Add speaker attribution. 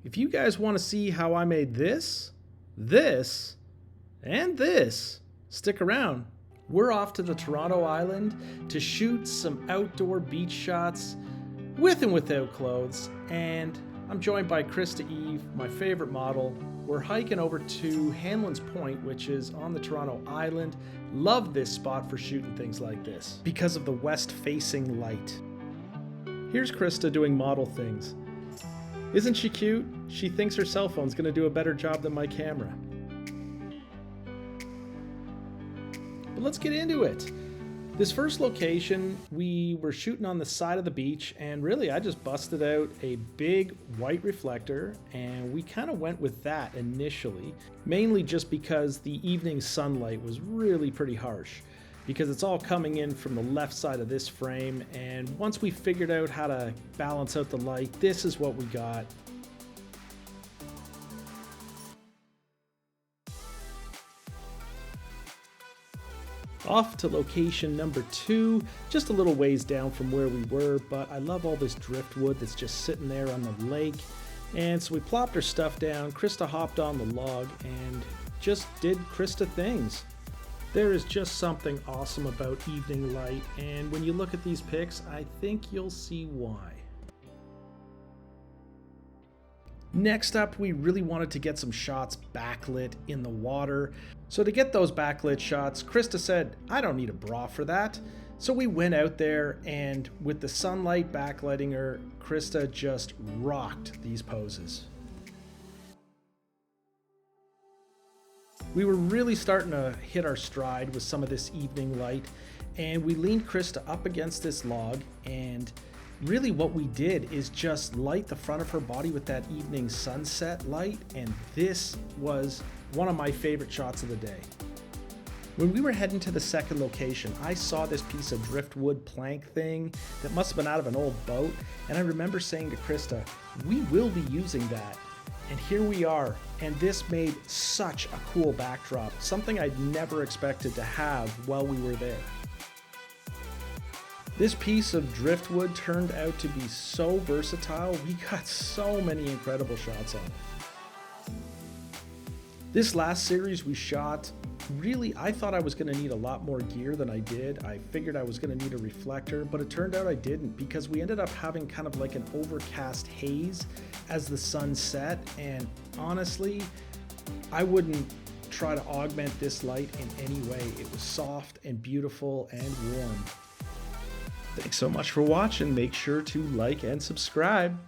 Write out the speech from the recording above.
Speaker 1: If you guys want to see how I made this, and this, stick around. We're off to the Toronto Island to shoot some outdoor beach shots with and without clothes, and I'm joined by Christa-Eve, my favorite model. We're hiking over to Hanlan's Point, which is on the Toronto Island. Love this spot for shooting things like this because of the west-facing light. Here's Christa doing model things. Isn't she cute? She thinks her cell phone's gonna do a better job than my camera. But let's get into it. This first location, we were shooting on the side of the beach, and really I just busted out a big white reflector, and we kind of went with that initially, mainly just because the evening sunlight was really pretty harsh, because it's all coming in from the left side of this frame, and once we figured out how to balance out the light, this is what we got. Off to location number 2, just a little ways down from where we were, but I love all this driftwood that's just sitting there on the lake. And so we plopped our stuff down, Christa hopped on the log and just did Christa things. There is just something awesome about evening light, and when you look at these pics, I think you'll see why. Next up, we really wanted to get some shots backlit in the water. So to get those backlit shots, Christa said, I don't need a bra for that. So we went out there, and with the sunlight backlighting her, Christa just rocked these poses. We were really starting to hit our stride with some of this evening light, and we leaned Christa up against this log, and really what we did is just light the front of her body with that evening sunset light, and this was one of my favorite shots of the day. When we were heading to the second location, I saw this piece of driftwood plank thing that must have been out of an old boat, and I remember saying to Christa, we will be using that. And here we are, and this made such a cool backdrop, something I'd never expected to have while we were there. This piece of driftwood turned out to be so versatile. We got so many incredible shots on it. This last series we shot, really, I thought I was going to need a lot more gear than I did. I figured I was going to need a reflector, but it turned out I didn't, because we ended up having kind of like an overcast haze as the sun set, and honestly, I wouldn't try to augment this light in any way. It was soft and beautiful and warm. Thanks so much for watching. Make sure to like and subscribe.